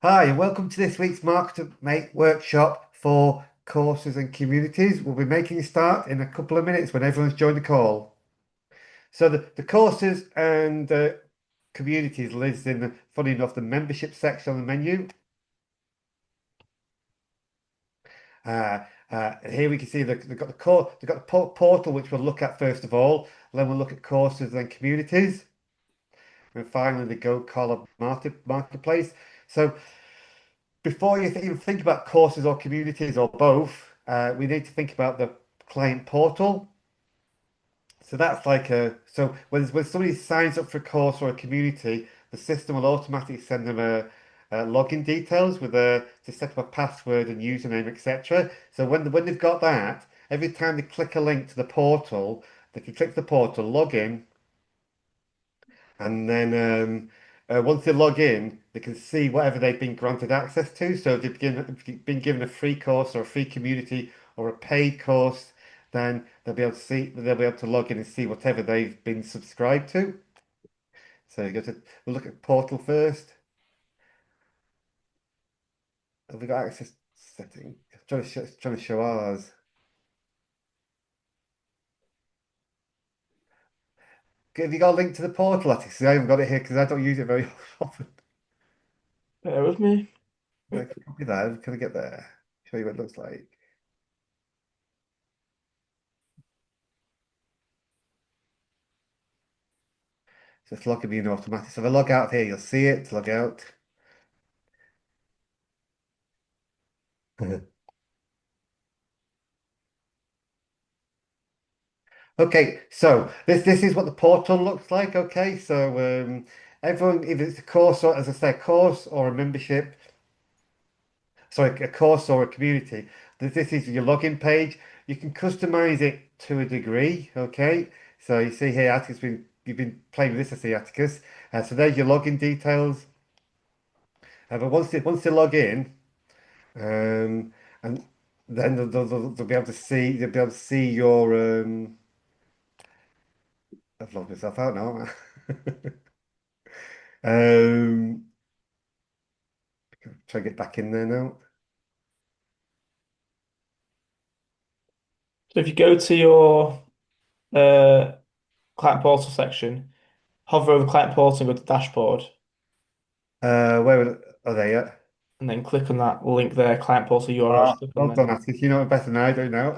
Hi, and welcome to this week's MarketerM8 workshop for courses and communities. We'll be making a start in a couple of minutes when everyone's joined the call. So the courses and communities lives in, funny enough, the membership section on the menu. Uh, Here we can see they've got they've got the portal, which we'll look at first of all. Then we'll look at courses and communities, and finally the Go column marketplace. So before you even think about courses or communities or both, we need to think about the client portal. So that's like when somebody signs up for a course or a community, the system will automatically send them a login details with a to set up a password and username, etc. So when they've got that, every time they click a link to the portal, they can click the portal, log in, and then once they log in, they can see whatever they've been granted access to. So if they've been given a free course or a free community or a paid course, then they'll be able to log in and see whatever they've been subscribed to. So we'll look at portal first. Have we got access setting? Trying to show ours. Have you got a link to the portal, Attic? 'Cause I haven't got it here because I don't use it very often. Bear with me. I can copy that. Can I get there? Show you what it looks like. So it's logging me in automatic. So if I log out here, you'll see it. Log out. Okay, so this is what the portal looks like. Okay, so everyone, if it's a course or as I say, a course or a membership, sorry, a course or a community, this is your login page. You can customize it to a degree. Okay, so you see here, Atticus, you've been playing with this, I see, Atticus. So there's your login details. But once they log in. Um, and then they'll be able to see your I've logged myself out now. Um, Try to get back in there now. So if you go to your uh, client portal section, hover over client portal and go to dashboard, Are they at? and then click on that link there, client portal URL. Ah, Just click on well there. done, Atticus. You know it better than I do now.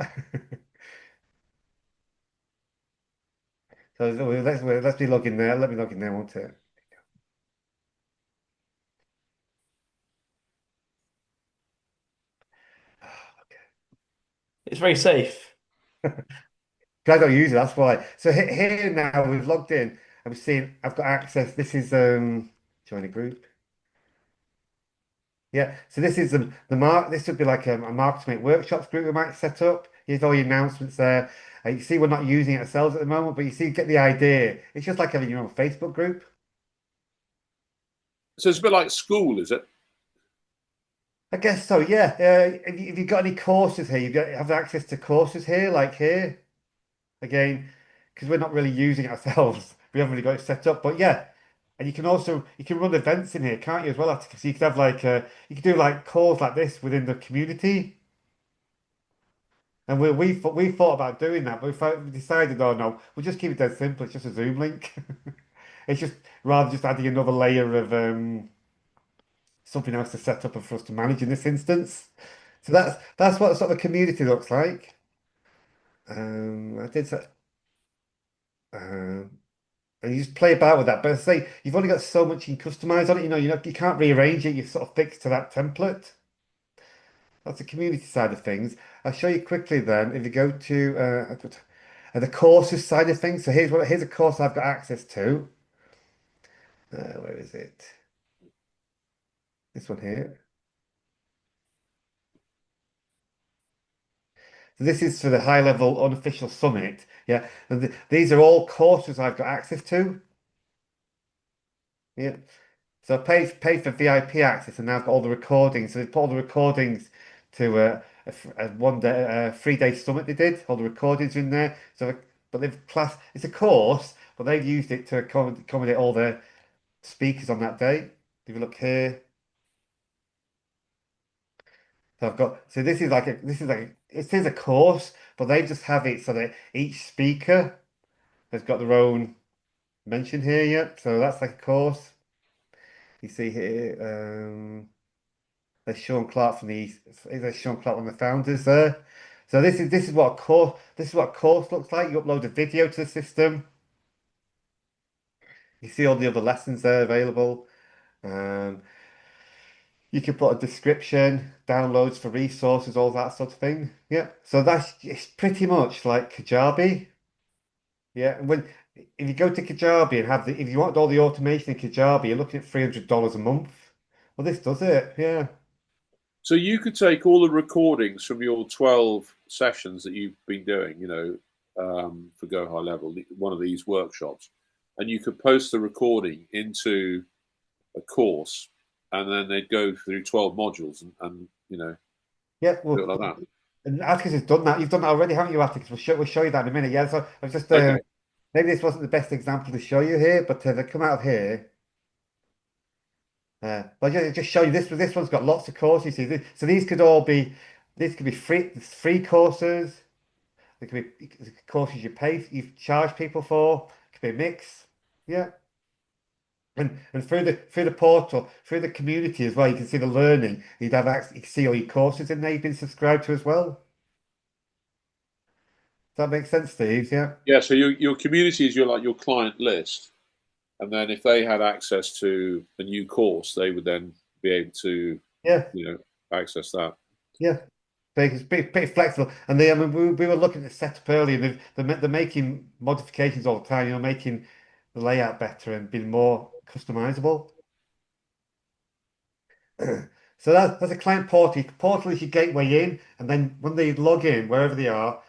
So let's be logging there. Let me log in there, won't it? It's very safe. 'Cause I don't use it, that's why. So here now we've logged in and we've seen I've got access. This is join a group. Yeah, so this is the mark. This would be like a marketing workshops group we might set up. Here's all your announcements there. You see, we're not using it ourselves at the moment, but you see, get the idea. It's just like having your own Facebook group. So it's a bit like school, is it? I guess so. Yeah. Have you got any courses here? Have access to courses here, like here again, because we're not really using it ourselves. We haven't really got it set up, but yeah. And you can run events in here, can't you as well? Because you could have you could do like calls like this within the community. And we thought about doing that, but we decided, oh no, we'll just keep it dead simple. It's just a Zoom link. It's just rather just adding another layer of something else to set up and for us to manage in this instance. So that's what sort of a community looks like. I did say, and you just play about with that. But I say you've only got so much you can customize on it. You can't rearrange it. You're sort of fixed to that template. That's the community side of things. I'll show you quickly then. If you go to the courses side of things. So here's a course I've got access to. Where is it? This one here. So this is for the high level unofficial summit. Yeah, and these are all courses I've got access to. Yeah. So I paid for VIP access, and now I've got all the recordings. So they put all the recordings to a 1 day, 3 day summit they did. All the recordings are in there. But they've class. It's a course, but they've used it to accommodate all the speakers on that day. If you look here. So I've got so this is like it is a course, but they just have it so that each speaker has got their own mention here. Yeah, so that's like a course. You see here, there's Sean Clark from the there's Sean Clark, one of the founders there. So this is what a course looks like. You upload a video to the system. You see all the other lessons there available. Um, you can put a description, downloads for resources, all that sort of thing. Yeah. So that's it's pretty much like Kajabi. Yeah. And when if you go to Kajabi and have the if you want all the automation in Kajabi, you're looking at $300 a month. Well, this does it. Yeah. So you could take all the recordings from your 12 sessions that you've been doing, for Go High Level, one of these workshops, and you could post the recording into a course, and then they'd go through 12 modules and Yeah. do it Well, like that. and Atticus has done that. You've done that already, haven't you, Atticus? We'll show you that in a minute. Yeah. So I was just Okay. maybe this wasn't the best example to show you here, but they come out of here. But just show you this one's got lots of courses. You see, so these could be free courses. They could be courses you charge people for. It could be a mix. Yeah. And through the portal, through the community as well, you can see the learning. You'd have access, you can see all your courses in there you've been subscribed to as well. Does that make sense, Steve? Yeah. Yeah. So your community is your client list, and then if they had access to a new course, they would then be able to Yeah. you know access that. Yeah. It's pretty flexible. And I mean, we were looking at setup earlier. They're making modifications all the time, making the layout better and being more customizable. So that's a client portal. Portal is your gateway in, and then when they log in, wherever they are,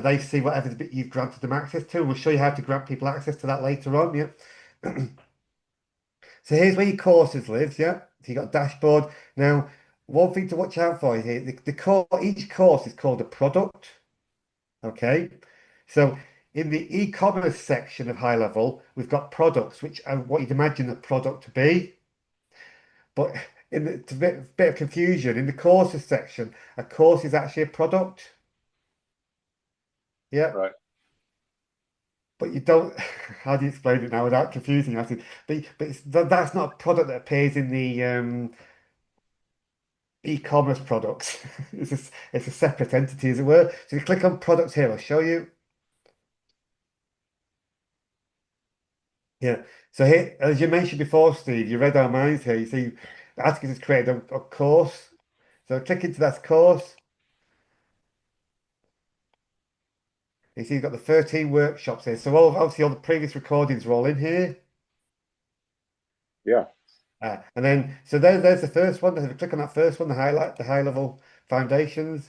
they see whatever bit you've granted them access to. And we'll show you how to grant people access to that later on. Yeah. So here's where your courses live. Yeah. So you got a dashboard. Now, one thing to watch out for is here, each course is called a product. Okay. So in the e-commerce section of High Level, we've got products, which are what you'd imagine a product to be. But it's a bit of confusion. In the courses section, a course is actually a product. Yeah. Right. But you don't, how do you explain it now without confusing us? That's not a product that appears in the e-commerce products. It's a separate entity, as it were. So you click on products here, I'll show you. Yeah. So here, as you mentioned before, Steve, you read our minds here. You see, Atticus has created a course. So click into that course. You see, you've got the 13 workshops here. So obviously all the previous recordings are all in here. Yeah. And then, so there's the first one. If you click on that first one, the high level foundations.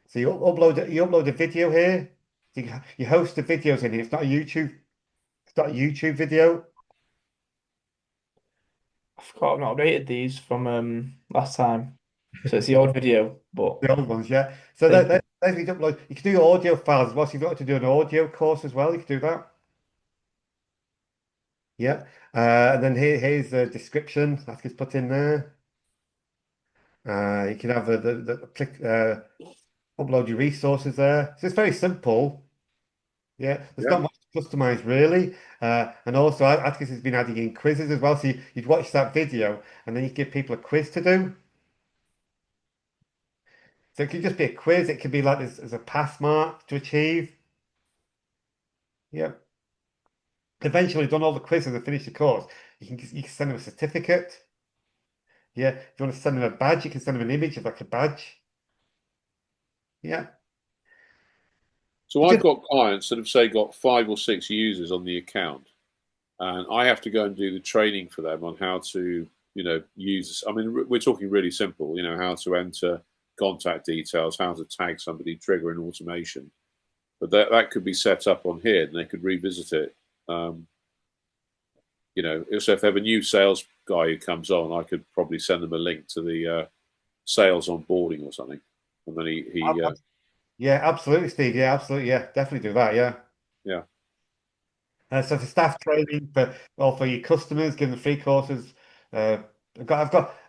So you upload a video here. So you host the videos in here. It's not a YouTube video. I forgot I've not updated these from last time. So it's the old video, but The old ones, yeah. So thank you. there's you upload. You can do audio files as well. So if you've got to do an audio course as well, you can do that. Yeah. And then here's the description that gets put in there. You can have the click upload your resources there. So it's very simple. Yeah. There's Yeah. not much to customize really. And also Atticus has been adding in quizzes as well. So you'd watch that video and then you give people a quiz to do. So it could just be a quiz. It could be like as a pass mark to achieve. Yeah. Eventually done all the quizzes and finished the course. You can send them a certificate. Yeah. If you want to send them a badge, you can send them an image of like a badge. Yeah. So It I've just got clients that have say got 5 or 6 users on the account, and I have to go and do the training for them on how to, use. I mean, we're talking really simple. How to enter contact details, how to tag somebody, trigger an automation. But that could be set up on here, and they could revisit it. So if they have a new sales guy who comes on, I could probably send them a link to the sales onboarding or something, and then he yeah, absolutely, Steve. Yeah, absolutely. Yeah, definitely do that. Yeah. yeah. So for staff training, for your customers, give them free courses. Uh, and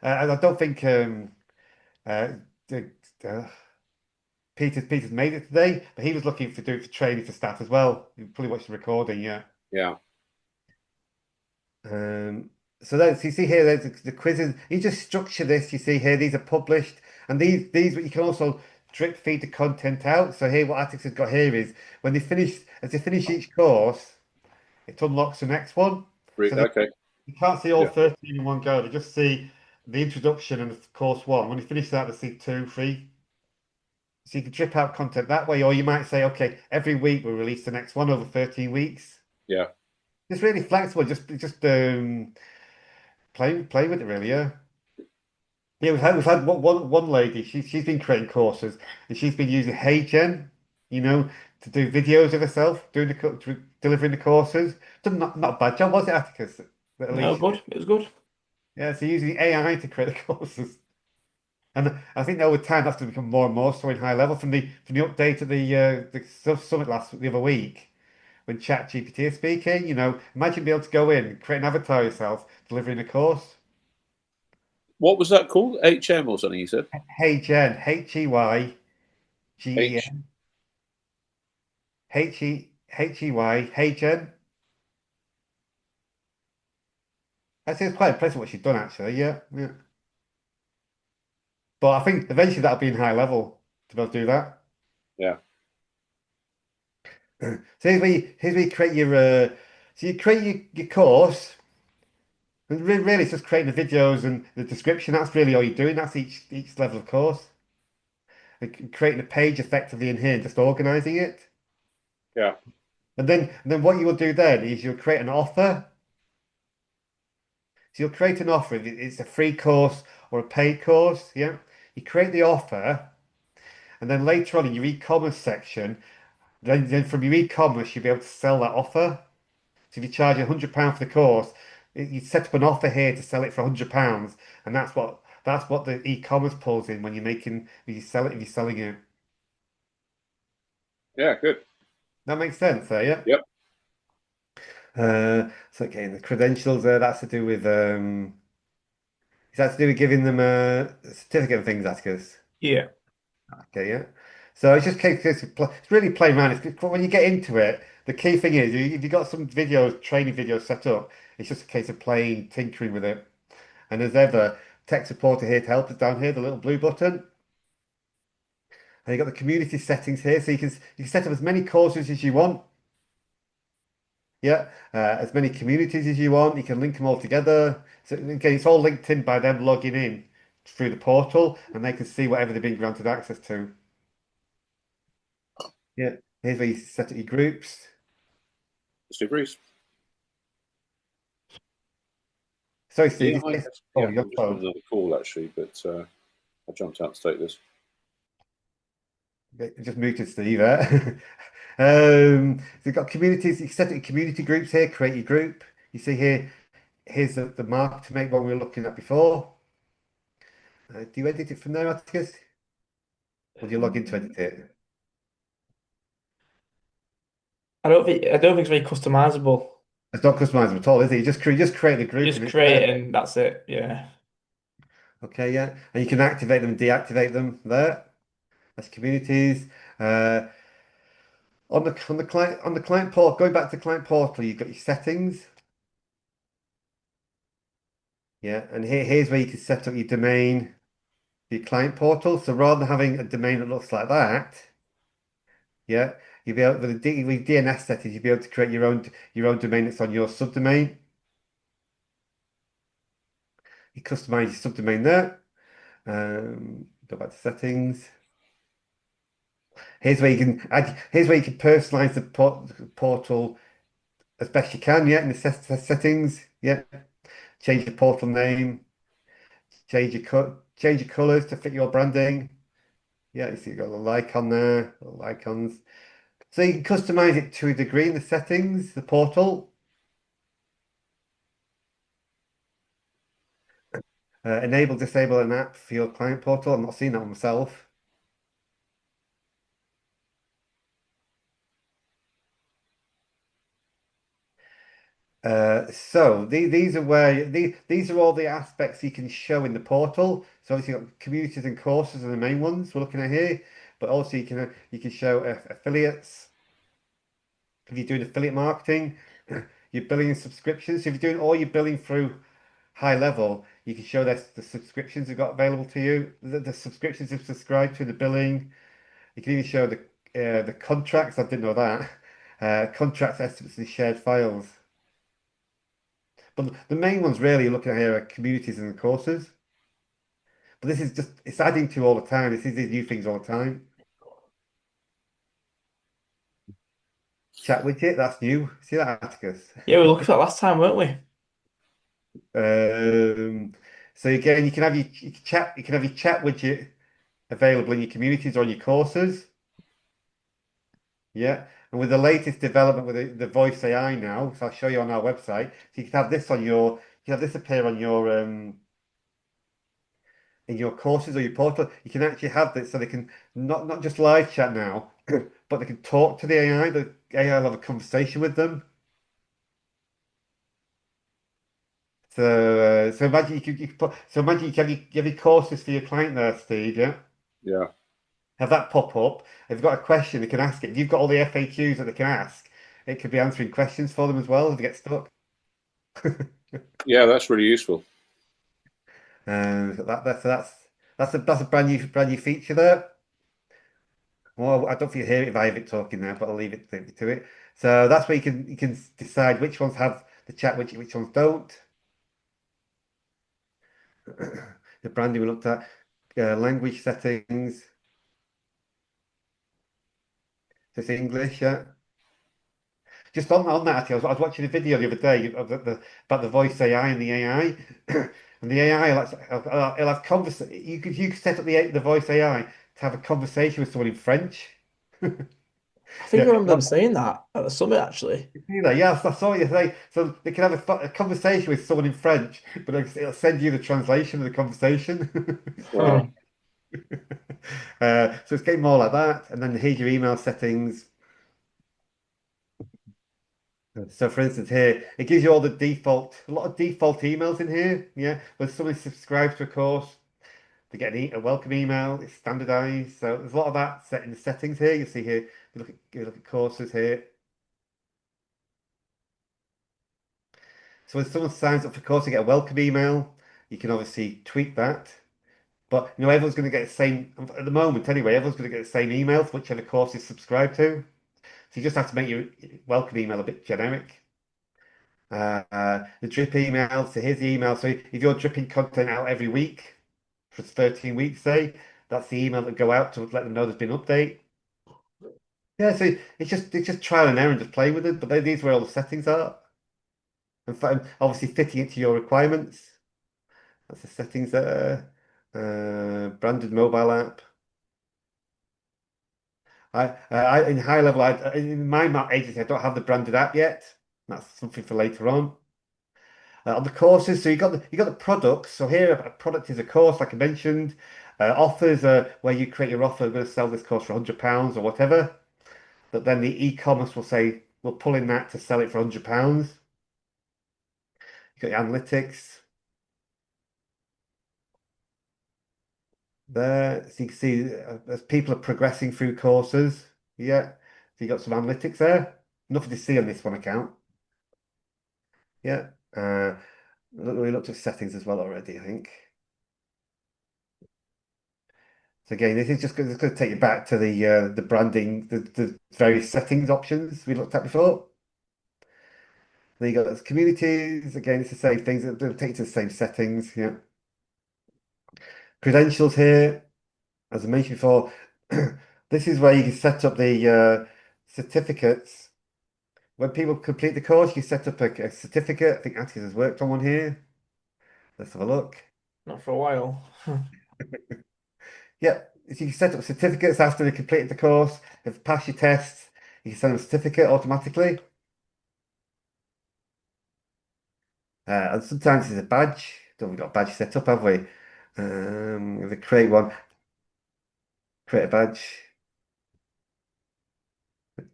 I don't think uh, the- uh, Peter's made it today, but he was looking to do it for training for staff as well. You probably watched the recording, yeah. Yeah. Um, so that's you see here, there's the quizzes. You just structure this. You see here, these are published, and these you can also drip feed the content out. So here, what Atticus has got here is when they finish, as they finish each course, it unlocks the next one. So they, Okay. you can't see all Yeah. 13 in one go. They just see the introduction and course one. When you finish that, they see two, three. So you can drip out content that way, or you might say, okay, every week we release the next one over 13 weeks. Yeah. It's really flexible. Just play with it really, yeah. Yeah, we've had one lady. She's been creating courses, and she's been using HeyGen, you know, to do videos of herself doing delivering the courses. Done not a bad job, was it, Atticus? At No, least, good. It was good. yeah. So using AI to create the courses, and I think that over time that's going to become more and more so in high level. From the update of the summit the other week when ChatGPT is speaking, imagine being able to go in, create an avatar yourself, delivering a course. What was that called? HM or something? You said HeyGen, Heygen. H. Hey Jen. I think it's quite impressive what she's done actually. Yeah, yeah. But I think eventually that'll be in high level to be able to do that. Yeah. So here's where you create so you create your course. And really, it's just creating the videos and the description. That's really all you're doing. That's each level of course. And creating a page effectively in here and just organizing it. Yeah. And then what you will do then is you'll create an offer. So you'll create an offer. If it's a free course or a paid course. Yeah. You create the offer. And then later on in your e-commerce section, then from your e-commerce, you'll be able to sell that offer. So if you charge £100 for the course, you set up an offer here to sell it for £100, and that's what the e-commerce pulls in when you sell it if you're selling it. Yeah. Good. That makes sense there, yeah. Yep. So again, the credentials there, that's to do with is that to do with giving them a certificate and things, Atticus? Yeah. Okay, yeah. So it's just it's really playing around. When you get into it, the key thing is if you've got some videos, training videos set up, it's just a case of playing, tinkering with it. And as ever, tech support are here to help us down here, the little blue button. And you've got the community settings here, so you can set up as many courses as you want. Yeah, as many communities as you want. You can link them all together. So again, it's all linked in by them logging in through the portal, and they can see whatever they've been granted access to. Yeah, here's where you set up your groups. Steve Reese. Sorry, Steve. Yeah. You say, oh, Yeah. your I'm just on phone. another call actually, but I jumped out to take this. Okay, just muted Steve there. So you've got communities. You can set up your community groups here. Create your group. You see here. Here's the mark to make one we were looking at before. Do you edit it from there, Atticus? Or do you log in to edit it? I don't think it's very customizable. It's not customizable at all, is it? You just create the You group just and it's create there. it and that's it. Yeah. Okay, yeah. And you can activate them and deactivate them there. That's communities. Uh, on the client portal, going back to client portal, you've got your settings. Yeah, and here's where you can set up your domain, your client portal. So rather than having a domain that looks like that, yeah, you'll be able with DNS settings, you'll be able to create your own domain that's on your subdomain. You customize your subdomain there. Go back to settings. Here's where you can personalize the portal as best you can. Yeah, in the settings. Yeah, change your portal name, change your colors to fit your branding. Yeah, you see you've got a little icon there, little icons. So you can customize it to a degree in the settings, the portal. Disable an app for your client portal. I'm not seeing that one myself. These are where these are all the aspects you can show in the portal. So obviously you've got communities and courses are the main ones we're looking at here, but also you can show affiliates if you're doing affiliate marketing, you're billing subscriptions. So if you're doing all your billing through HighLevel, you can show the subscriptions you've got available to you, the subscriptions you've subscribed to, the billing. You can even show the contracts. I didn't know that. Contracts, estimates, and shared files. But the main ones really you're looking at here are communities and courses. But this is just, it's adding to all the time. This is these new things all the time. Chat widget, that's new. See that, Atticus? Yeah, we were looking for that last time, weren't we? Um, so again, you can have your chat widget available in your communities or in your courses. Yeah. And with the latest development with the voice AI now, so I'll show you on our website. So you can have this you can have this appear on your in your courses or your portal. You can actually have this so they can not just live chat now, but they can talk to the AI. The AI will have a conversation with them. So imagine you could put so imagine you have your courses for your client there, Steve, yeah? Yeah. Have that pop up. If you've got a question, they can ask it. If you've got all the FAQs that they can ask, it could be answering questions for them as well if they get stuck. Yeah, that's really useful. And that's a brand new feature there. Well, I don't think you hear it if I have it talking now, but I'll leave it to it. So that's where you can decide which ones have the chat, which ones don't. The branding we looked at, language settings. So it's English, yeah. Just on that, actually, I was watching a video the other day about the voice AI and the AI, and the AI it'll have you could set up the voice AI to have a conversation with someone in French. I think I Yeah, remember them saying that at the summit, actually. you see that? Yes, I saw you say. So they can have a conversation with someone in French, but it'll send you the translation of the conversation. Wow. Hmm. So it's getting more like that, and then here's your email settings. So for instance here, it gives you a lot of default emails in here. Yeah, when somebody subscribes to a course, they get a welcome email. It's standardized. So there's a lot of that set in the settings here. You see here, you look at courses here. So when someone signs up for a course, they get a welcome email. You can obviously tweak that. But everyone's going to get the same at the moment anyway. Everyone's going to get the same email for whichever course is subscribed to. So you just have to make your welcome email a bit generic. The drip email. So here's the email. So if you're dripping content out every week for 13 weeks, say, that's the email that go out to let them know there's been an update. Yeah, so it's just trial and error and just play with it. But these are where all the settings are, and obviously fitting it to your requirements. That's the settings there. Branded mobile app. In HighLevel, in my map agency, I don't have the branded app yet. That's something for later on. On the courses, so you got the products. So here, a product is a course, like I mentioned. Offers are where you create your offer. I'm going to sell this course for £100 or whatever. But then the e-commerce will say we'll pull in that to sell it for £100. You got your analytics there, so you can see as people are progressing through courses. Yeah, so you got some analytics there. Nothing to see on this one account. Yeah. We looked at settings as well already, I think. So again, this is just going to take you back to the branding, the various settings options we looked at before. Then you got those communities. Again, it's the same things. It'll take you to the same settings. Yeah. Credentials here, as I mentioned before, this is where you can set up the certificates. When people complete the course, you set up a certificate. I think Atticus has worked on one here. Let's have a look. Not for a while. Yeah, if you can set up certificates after they completed the course, if they pass your tests, you can send them a certificate automatically. And sometimes it's a badge. Don't we got a badge set up, have we? If we create one, create a badge.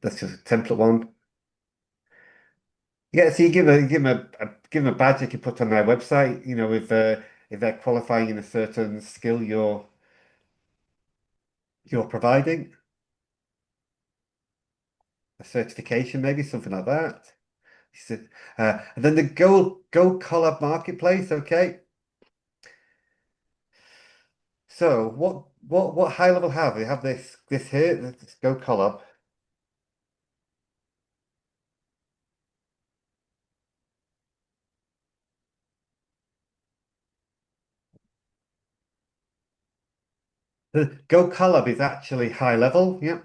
That's just a template one. Yeah, so you give them a badge they can put on their website, if they're qualifying in a certain skill you're providing, a certification maybe, something like that. So, and then the Go Collab Marketplace, okay. So what high level have? They have this here, this Go Collab. The Go Collab is actually high level, yeah.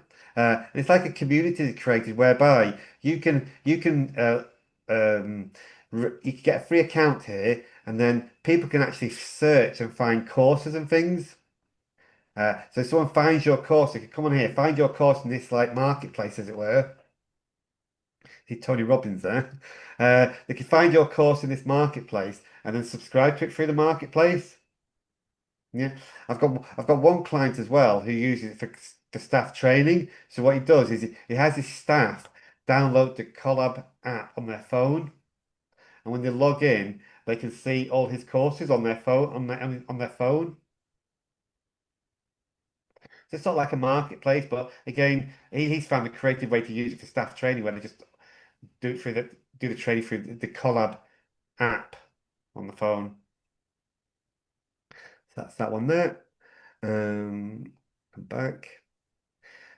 It's like a community created whereby um, you can get a free account here, and then people can actually search and find courses and things. So if someone finds your course, they can come on here, find your course in this like marketplace, as it were. See Tony Robbins there. They can find your course in this marketplace and then subscribe to it through the marketplace. Yeah, I've got one client as well who uses it for staff training. So what he does is he has his staff download the Collab app on their phone, and when they log in, they can see all his courses on their phone on their phone. So it's not like a marketplace, but again, he's found a creative way to use it for staff training where they just do it through the do the training through the Collab app on the phone. So that's that one there. Come back.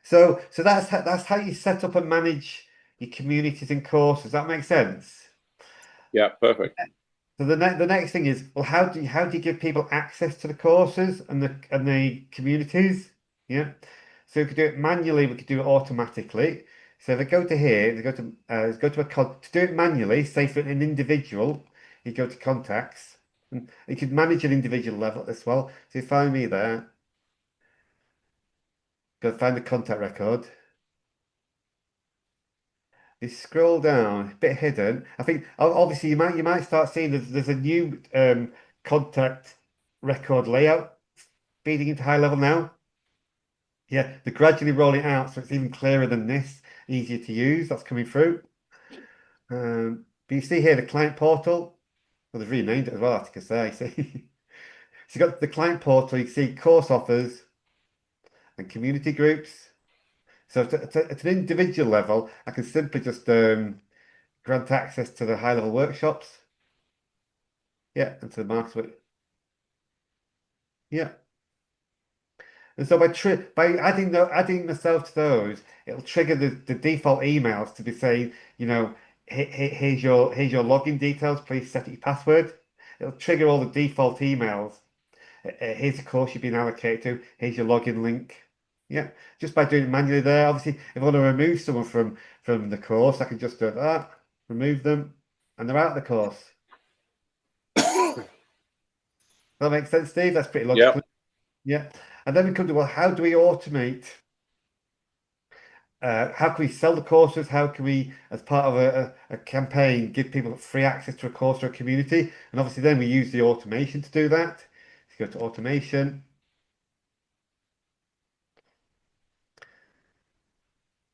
So that's how you set up and manage your communities and courses. Does that make sense? Yeah, perfect. So the next thing is, well, how do you give people access to the courses and the communities? Yeah. So we could do it manually, we could do it automatically. So if they go to here, they go to to do it manually, say for an individual, you go to contacts, and you could manage an individual level as well. So you find me there, go find the contact record. You scroll down, a bit hidden. I think obviously you might start seeing there's a new contact record layout feeding into high level now. Yeah, they're gradually rolling it out so it's even clearer than this, easier to use. That's coming through. But you see here the client portal. Well, they've renamed it as well, I think I say. See, so you've got the client portal. You can see course offers and community groups. So at an individual level, I can simply just grant access to the high level workshops. Yeah, and to the market. Yeah. And so by adding myself to those, it'll trigger the default emails to be saying, here's your login details. Please set your password. It'll trigger all the default emails. Here's the course you've been allocated to. Here's your login link. Yeah, just by doing it manually there. Obviously, if I want to remove someone from the course, I can just do that, remove them, and they're out of the course. Does that make sense, Steve? That's pretty Yeah. logical. Yeah. And then we come to, well, how do we automate? How can we sell the courses? How can we, as part of a campaign, give people free access to a course or a community? And obviously, then we use the automation to do that. So go to automation,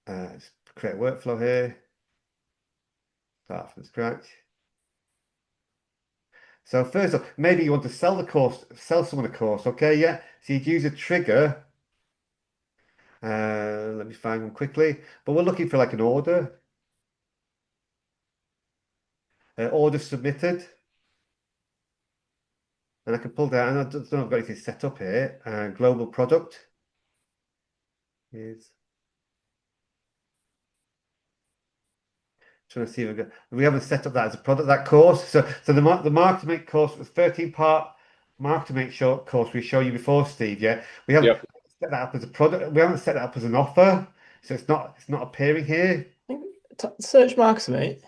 just create a workflow here, start from scratch. So first off, maybe you want to sell the course, sell someone a course, okay? Yeah. So you'd use a trigger. Let me find one quickly. But we're looking for like an order submitted. And I can pull down, and I don't know if I've got anything set up here. Global product is trying to see if we haven't set up that as a product, that course. So the MarketerM8 course was 13-part MarketerM8 short course we showed you before, Steve. Yeah, we haven't Yep. set that up as a product. We haven't set that up as an offer, so it's not appearing here. I think search MarketerM8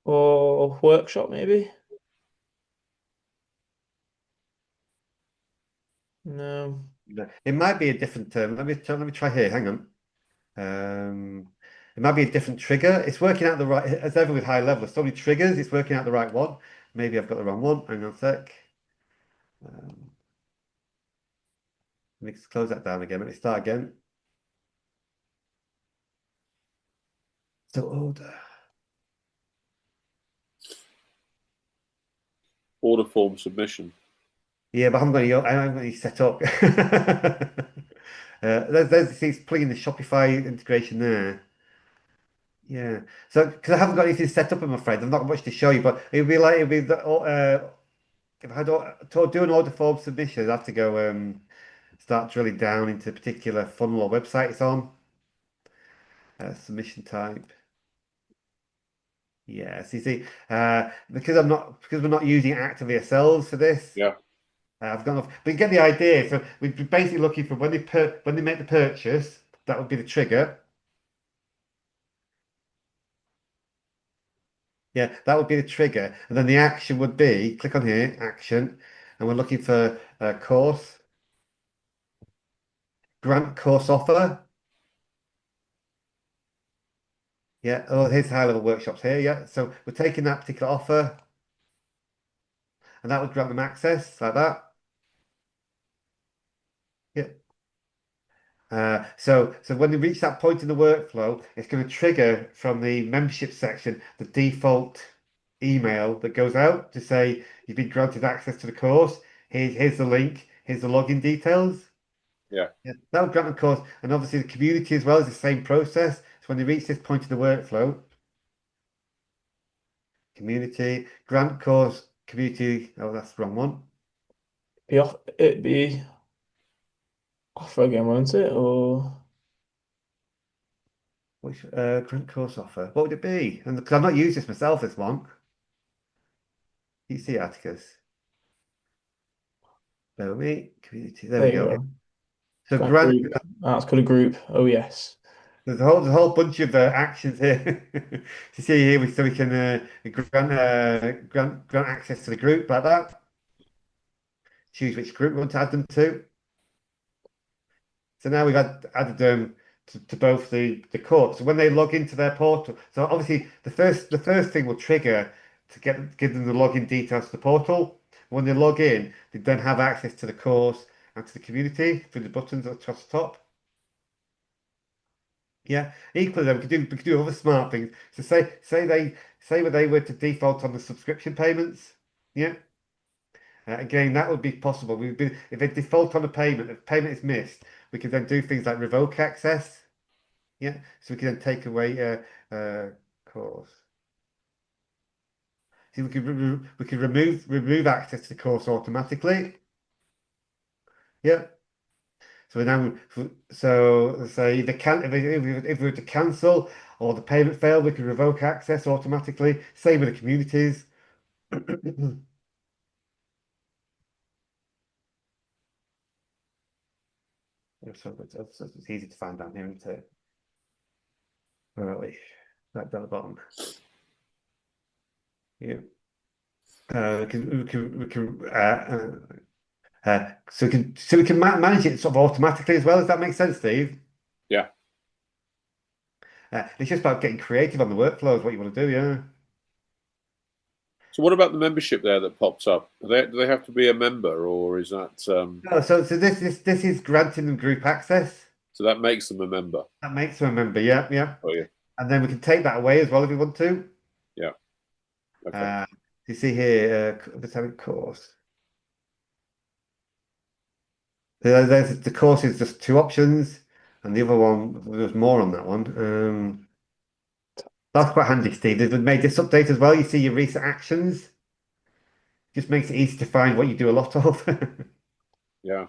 or workshop maybe. No. No, it might be a different term. Let me try here. Hang on. It might be a different trigger. It's working out the right, as ever with high level. There's so many triggers. It's working out the right one. Maybe I've got the wrong one. Hang on a sec. Um, Let me close that down again. Let me start again. So order. Order form submission. Yeah, but I haven't got any set up. It's plugging the Shopify integration there. Yeah. So, because I haven't got anything set up, I'm afraid, I've not got much to show you, but it'd be if I to do an order form submission, I'd have to go start drilling down into a particular funnel or website it's on. Submission type. Yes, you see, because we're not using actively ourselves for this. Yeah, I've got enough, but you get the idea. So we'd be basically looking for when they make the purchase, that would be the trigger. Yeah, that would be the trigger, and then the action would be click on here, action, and we're looking for course, grant course offer. Yeah, oh, here's high level workshops here. Yeah, so we're taking that particular offer, and that would grant them access like that. Yeah. So when they reach that point in the workflow, it's going to trigger from the membership section the default email that goes out to say you've been granted access to the course. Here's the link. Here's the login details. yeah. Yeah, that would grant the course, and obviously the community as well is the same process. So when they reach this point in the workflow, community grant course community. Oh, that's the wrong one. It'd be offer again, won't it? Or Which grant course offer? What would it be? And because I've not used this myself, this one. You see, Atticus. Bear with me. Community. There we there you go. go. So Grant grant. group. That's called a group. Oh yes. There's a whole bunch of actions here to see here, so we can grant access to the group like that. Choose which group we want to add them to. So now we've added them to both the courts. So when they log into their portal, so obviously the first thing will trigger to give them the login details to the portal. When they log in, they then have access to the course and to the community through the buttons across the top. Yeah. Equally, then we could do other smart things. So say where they were to default on the subscription payments. Yeah. Again, that would be possible. If they default on a payment, if payment is missed, we could then do things like revoke access. Yeah, so we can then take away course. See, we could remove access to the course automatically. Yeah. So now, so say the can if we were to cancel or the payment failed, we could revoke access automatically. Same with the communities. It's easy to find down here, isn't it? Where are we? Right down the bottom. Yeah. We can so we can manage it sort of automatically as well. Does that make sense, Steve? Yeah. It's just about getting creative on the workflows, what you want to do, yeah. So what about the membership there that pops up? Do they have to be a member, or is that No, so this is granting them group access. so that makes them a member? That makes them a member, yeah, yeah. Oh yeah, And then we can take that away as well if we want to. yeah. Okay. Uh, you see here, let's have a course. The course is just two options, and the other one, there's more on that one. That's quite handy, Steve. They've made this update as well. You see your recent actions. Just makes it easy to find what you do a lot of. Yeah.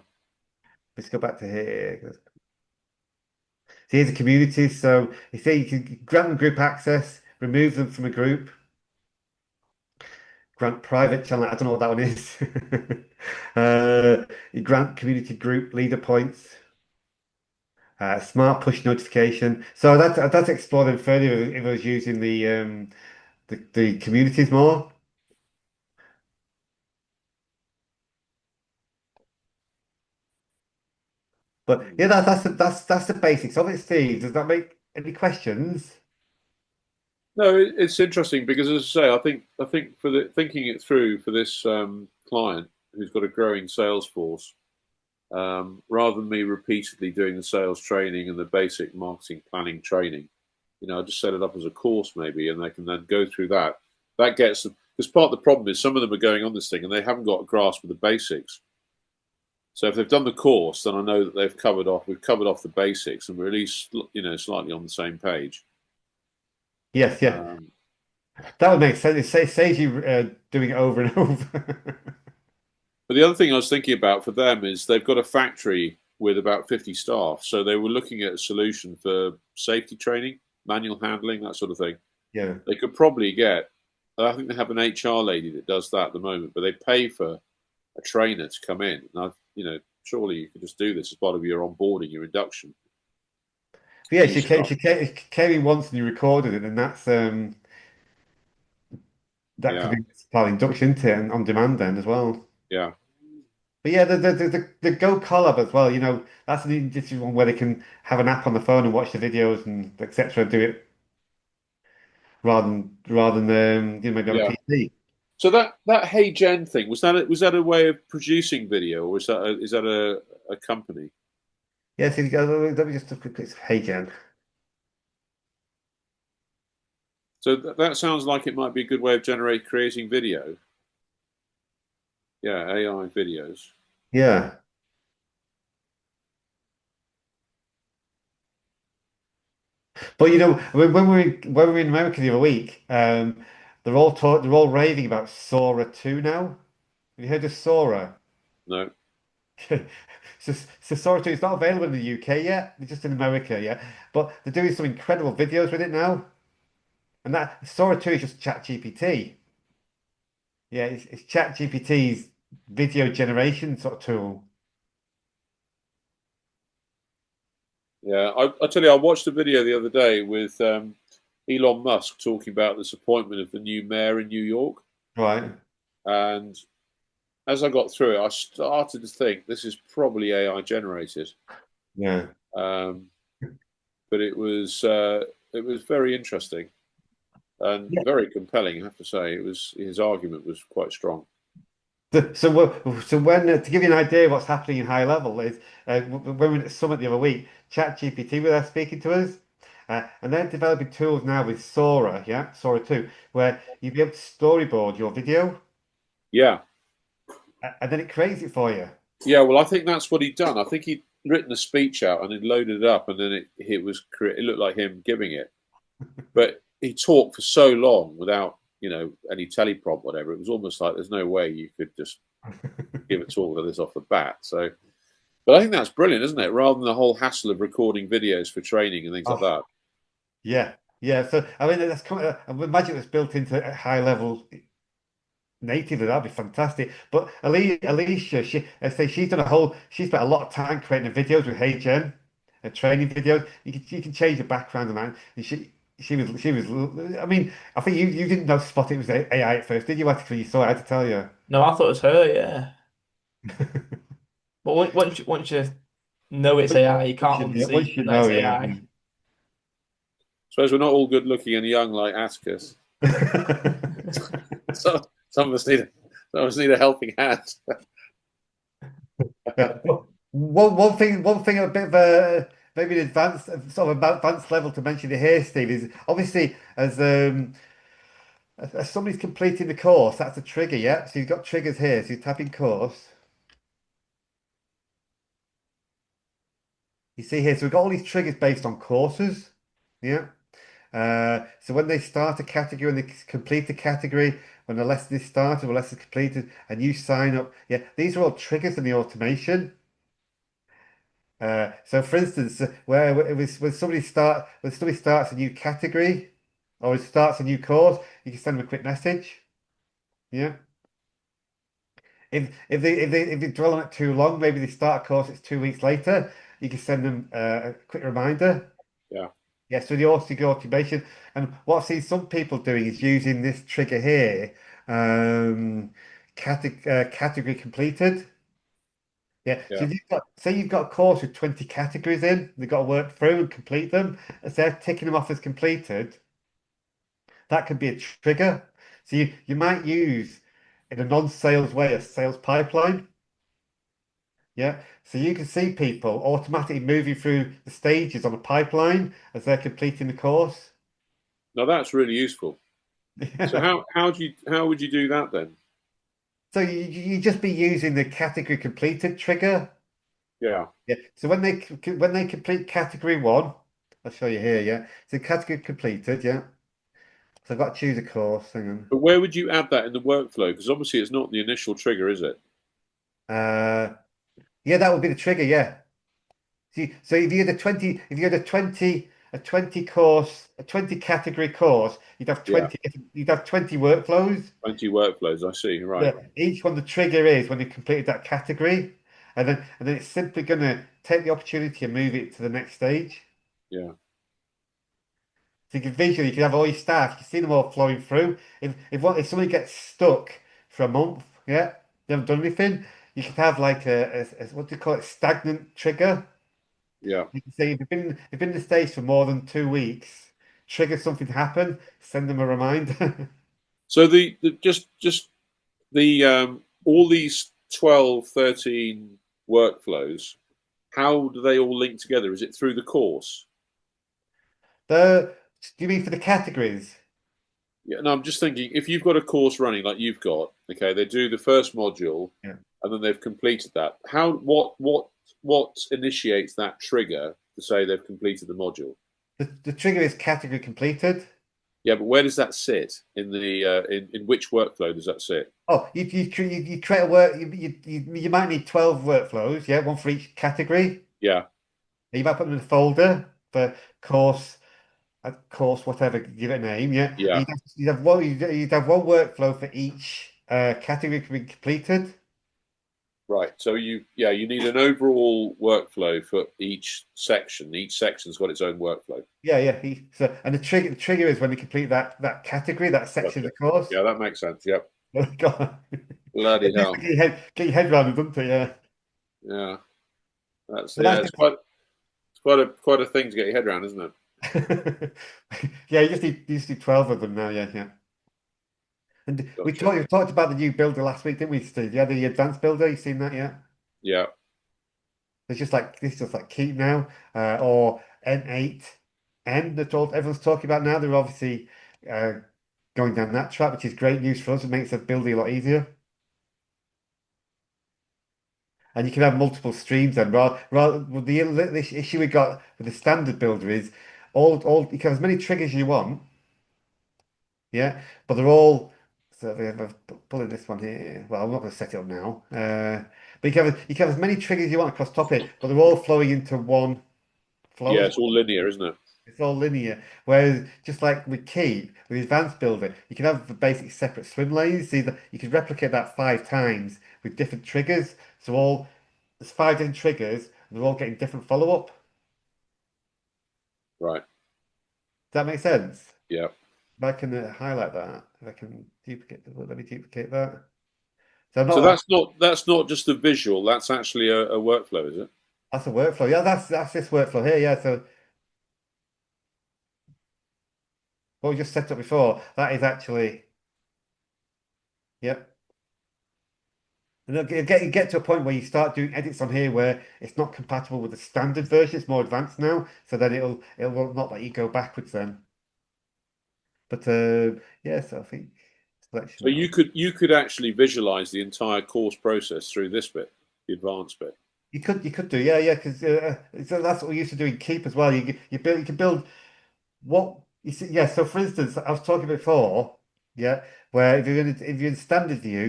Let's go back to here. So here's the community. So you see you can grant them group access, remove them from a group, grant private channel. I don't know what that one is. You grant community group leader points, smart push notification. So that's exploring further if I was using the communities more. But yeah, that's the basics of it, Steve. Does that make any questions? No, it's interesting because, as I say, I think for the thinking it through for this client who's got a growing sales force, rather than me repeatedly doing the sales training and the basic marketing planning training, I just set it up as a course maybe, and they can then go through that. That gets them, because part of the problem is some of them are going on this thing and they haven't got a grasp of the basics. So if they've done the course, then I know that we've covered off the basics, and we're at least slightly on the same page. Yes, yeah. Um, That would make sense. It saves you doing it over and over. but the other thing I was thinking about for them is they've got a factory with about 50 staff, so they were looking at a solution for safety training, manual handling, that sort of thing. Yeah. They could probably get. I think they have an HR lady that does that at the moment, but they pay for a trainer to come in. And surely you could just do this as part of your onboarding, your induction. But yeah, New staff. she came in once and you recorded it, and that could Yeah, be part of induction into it and on demand then as well. yeah, But yeah, the Go Collab as well. That's an interesting one where they can have an app on the phone and watch the videos and etc. Do it rather than maybe on a yeah. PC. So that Hey Gen thing, was that a way of producing video, or is that a company? Yeah, so you go, let me just look at this. Hey Jen. So that sounds like it might be a good way of creating video. Yeah, AI videos. Yeah. But when we were in America the other week, they're all raving about Sora 2 now. Have you heard of Sora? No. So Sora 2 is not available in the UK yet. They're just in America, yeah. But they're doing some incredible videos with it now. And that Sora 2 is just ChatGPT. Yeah, it's ChatGPT's video generation sort of tool. Yeah, I tell you, I watched a video the other day with Elon Musk talking about this appointment of the new mayor in New York, Right. and as I got through it, I started to think this is probably AI generated. Yeah. Um, but it was very interesting and very compelling. I have to say, his argument was quite strong. So when to give you an idea of what's happening in high level is when we were at the summit the other week, ChatGPT were there speaking to us, and they're developing tools now with Sora, yeah, Sora 2, where you'll be able to storyboard your video, Yeah, and then it creates it for you. yeah. Well, I think that's what he'd done. I think he'd written a speech out and he'd loaded it up, and then it looked like him giving it, but he talked for so long without any teleprompt, whatever. It was almost like there's no way you could just give a talk like this off the bat. So, but I think that's brilliant, isn't it? Rather than the whole hassle of recording videos for training and things like Oh, that. yeah, yeah. So I mean, I would imagine it's built into a high level natively. That'd be fantastic. But Alicia, I say she's spent a lot of time creating videos with HeyGen, training videos. You can change the background and that. And she was. I mean, I think you didn't know spot it was AI at first, did you? Actually, you saw it. I had to tell you. No, I thought it was her, yeah. But once you know it's AI, you can't Once unsee you that it's know, yeah. AI. Suppose we're not all good looking and young like Atticus. So some of us need a helping hand. Yeah. One thing, a bit of a maybe an advanced sort of advanced level to mention it here, Steve, is obviously as somebody's completing the course, that's a trigger, yeah. So you've got triggers here. So you tap in course. You see here, so we've got all these triggers based on courses, yeah. So when they start a category, when they complete the category, when the lesson is started or lesson is completed, and you sign up, yeah, these are all triggers in the automation. So for instance, where it was when somebody starts a new category or starts a new course, you can send them a quick message. Yeah. If they dwell on it too long, maybe they start a course, it's 2 weeks later, you can send them a quick reminder. Yeah, Yeah, so the automation. And what I've seen some people doing is using this trigger here, category completed. Yeah, so yeah, say you've got a course with 20 categories in, they've got to work through and complete them. Instead of ticking them off as completed, that could be a trigger. So you might use in a non-sales way a sales pipeline. Yeah. So you can see people automatically moving through the stages on a pipeline as they're completing the course. Now that's really useful. So Yeah. how would you do that then? So you just be using the category completed trigger. Yeah. Yeah. So when they complete category one, I'll show you here. Yeah. So category completed. Yeah. So I've got to choose a course. Hang But where would you add that in the workflow? Because obviously it's not the initial trigger, is it? on. Yeah, that would be the trigger. Yeah. So if you had a 20 course, a 20 category course, Yeah. you'd have 20 workflows. 20 workflows. I see. Yeah. Right. Each one the trigger is when you completed that category. And then it's simply gonna take the opportunity and move it to the next stage. Yeah. So you can visually, you can have all your staff, you can see them all flowing through. If somebody gets stuck for a month, yeah, they haven't done anything, you could have like what do you call it, stagnant trigger. Yeah. You can say if you've been in the States for more than 2 weeks, trigger something to happen, send them a reminder. So the just the all these 12, 13 workflows, how do they all link together? Is it through the course? Do you mean for the categories? Yeah, no, I'm just thinking if you've got a course running like you've got, okay, they do the first module Yeah. and then they've completed that. What initiates that trigger to say they've completed the module? The trigger is category completed. Yeah, but where does that sit in the in which workflow does that sit? Oh, you create a work. You might need 12 workflows. Yeah, one for each category. Yeah, You might put them in a folder for course, whatever. Give it a name. Yeah, and yeah, you'd have one workflow for each category to be completed. right. So you need an overall workflow for each section. Each section's got its own workflow. Yeah, yeah. And the trigger is when you complete that category, that section of Gotcha. the course. Yeah, that makes sense. Yep. God. Bloody It needs to hell. get your head around it, doesn't it? Yeah. Yeah, But that's quite a thing to get your head around, isn't it? yeah, you just need 12 of them now, yeah, yeah. And Gotcha. we talked about the new builder last week, didn't we, Steve? Yeah, the advanced builder, you seen that yet? Yeah, It's just like Keep now, or N8 N that everyone's talking about now. They're obviously uh, going down that track, which is great news for us. It makes the building a lot easier. And you can have multiple streams then. The issue we got with the standard builder is all you can have as many triggers as you want, yeah, but they're all. So if I'm pulling this one here, well, I'm not going to set it up now. But you can have as many triggers as you want across topic, but they're all flowing into one flow yeah, as it's all well. linear, isn't it? It's all linear. Whereas just like with Keep, with Advanced Builder, you can have the basic separate swim lanes. See that you can replicate that 5 times with different triggers. So there's 5 different triggers, and they're all getting different follow-up. Right. Does that make sense? Yeah. If I can highlight that, if I can let me duplicate that. So I'm So not, that's not just a visual. That's actually a workflow, is it? that's a workflow. Yeah, that's this workflow here. Yeah, so what we just set up before, that is actually, yep. And you get to a point where you start doing edits on here where it's not compatible with the standard version. It's more advanced now, so then it will not let you go backwards then. But yeah, so I think selection So of you could actually visualize the entire course process through this bit, the advanced bit. you could do, yeah, yeah, because so that's what we used to do in Keep as well. You can build what you see. Yeah, so for instance, I was talking before, yeah, where if you're in standard view,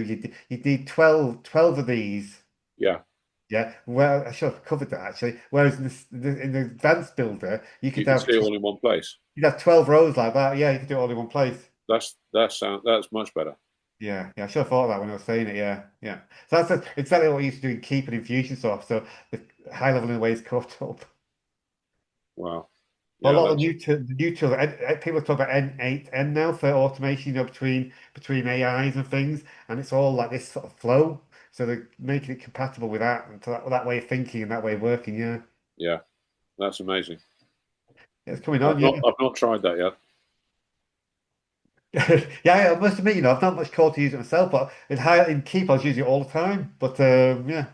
you'd need 12 of these. Yeah, Yeah, well, I should have covered that actually. Whereas in the advanced builder, you could you can have see it all in one place. you'd have 12 rows like that. Yeah, you could do it all in one place. That's much better. Yeah, yeah, I should have thought of that when I was saying it. Yeah, yeah. So that's exactly what we used to do in Keep and Infusionsoft. So the high level in ways caught up. Wow. But a Yeah, lot of that's the new tools, people talk about N8, N now for automation, between AIs and things, and it's all like this sort of flow. So they're making it compatible with that and to that way of thinking and that way of working. Yeah, yeah, that's amazing. it's coming on. Yeah. I've not tried that yet. Yeah, I must admit, I've not much call to use it myself, but in Keep I was using it all the time. But yeah,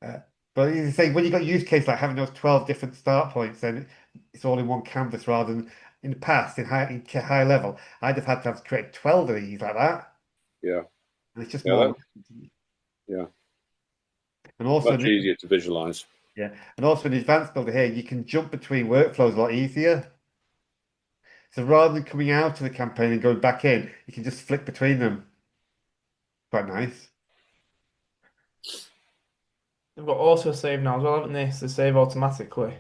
uh, but you say when you got use case like having those 12 different start points, then it's all in one canvas rather than in the past in high level, I'd have had to create 12 of these like that, Yeah. and it's just Yeah. more. Yeah. And also, Much easier to visualize. yeah, and also in the advanced builder here, you can jump between workflows a lot easier. So rather than coming out of the campaign and going back in, you can just flick between them. Quite nice. They've got auto save now as well, haven't they? So they save automatically.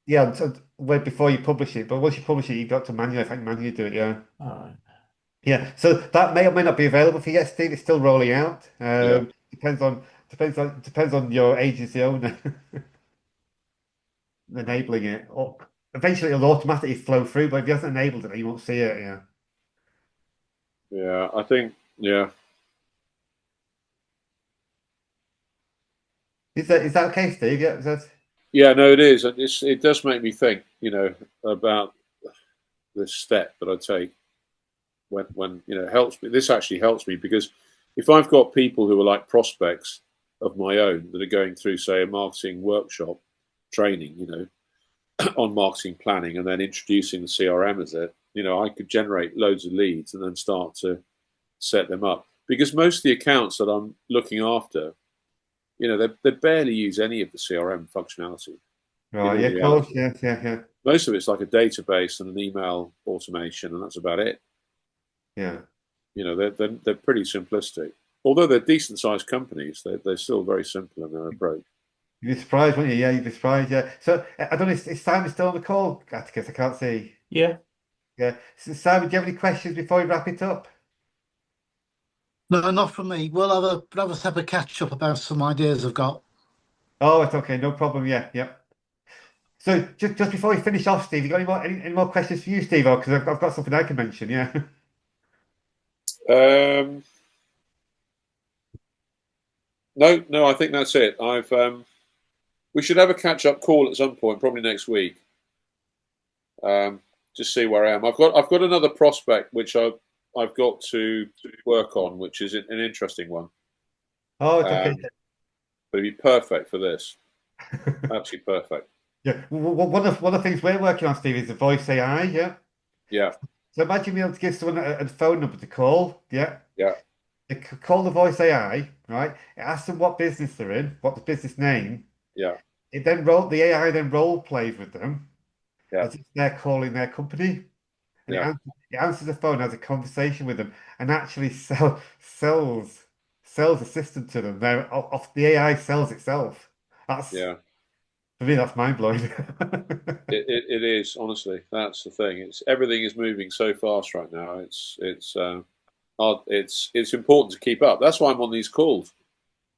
Yeah, so wait before you publish it, but once you publish it, you've got to manually, I think manually do it. Yeah, All right. yeah. So that may or may not be available for you yet, Steve. It's still rolling out. Yeah. Depends on your agency owner enabling it. Or eventually, it'll automatically flow through, but if he hasn't enabled it, you won't see it. Yeah. Yeah. I think. Yeah. Is that okay, Steve? Yeah. Yeah. No, it is. It does make me think. About this step that I take when it helps me. This actually helps me because if I've got people who are like prospects of my own that are going through, say, a marketing workshop training, on marketing planning, and then introducing the CRM as it, I could generate loads of leads and then start to set them up. Because most of the accounts that I'm looking after, they barely use any of the CRM functionality in Right. all Yeah. Of course. reality. Yeah. Yeah. Yeah. Most of it's like a database and an email automation, and that's about it. Yeah. They're pretty simplistic. Although they're decent sized companies, they're still very simple in their approach. You'd be surprised, wouldn't you? Yeah, you'd be surprised. Yeah. So I don't know. Is Simon still on the call? Atticus, I can't see. Yeah. Yeah. So, Simon, do you have any questions before we wrap it up? No, not from me. We'll have a separate catch up about some ideas I've got. Oh, it's okay. No problem. Yeah. Yeah. So just before we finish off, Steve, you got any more questions for you, Steve? Because I've got something I can mention. Yeah. Um, no, no, I think that's it. We should have a catch up call at some point, probably next week. Just see where I am. I've got another prospect which I've got to work on, which is an interesting one. Oh, it's okay. But it'd be perfect for this. Absolutely perfect. Yeah. One of the things we're working on, Steve, is the voice AI. Yeah. Yeah, So imagine being able to give someone a phone number to call. Yeah. yeah, They call the voice AI, right? It asks them what business they're in, what the business name. yeah, The AI then role plays with them yeah, as if they're calling their company, and yeah, it answers the phone, has a conversation with them, and actually sells a system to them. Off the AI sells itself. That's yeah. For me, that's mind blowing. It is, honestly. That's the thing. Everything is moving so fast right now. It's important to keep up. That's why I'm on these calls.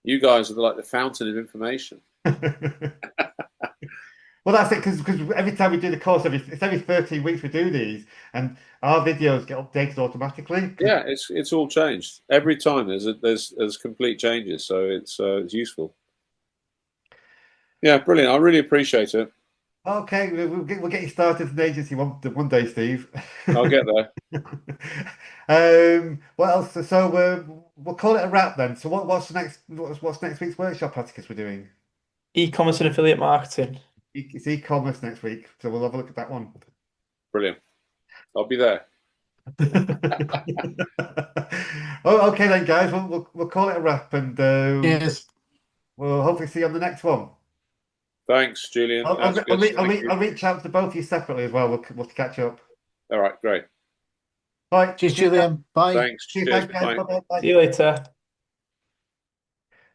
You guys are like the fountain of information. Well, that's it, because every time we do the course, it's every 13 weeks we do these, and our videos get updated automatically. Yeah, it's all changed every time. There's complete changes, so it's useful. Yeah, brilliant. I really appreciate it. Okay, we'll get you started as an agency one day, Steve. I'll get there. What else? So we'll call it a wrap then. So what's next week's workshop, Atticus, we're doing? E-commerce and affiliate marketing. It's e-commerce next week, so we'll have a look at that one. Brilliant. I'll be there. Oh, okay then, guys. We'll call it a wrap, and Yes. we'll hopefully see you on the next one. Thanks, Julian. I'll, I'll, That's I'll, good. re- I'll, Thank re- you. I'll reach out to both of you separately as well. We'll catch up. All right, great. All right. Cheers, Cheers, guys. Julian. Bye. Thanks. Cheers, Cheers. thanks, guys. Bye. Bye-bye. Bye. See you later.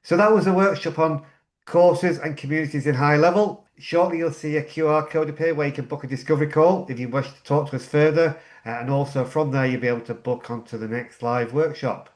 So that was a workshop on courses and communities in high level. Shortly, you'll see a QR code appear where you can book a discovery call if you wish to talk to us further. And also from there, you'll be able to book onto the next live workshop.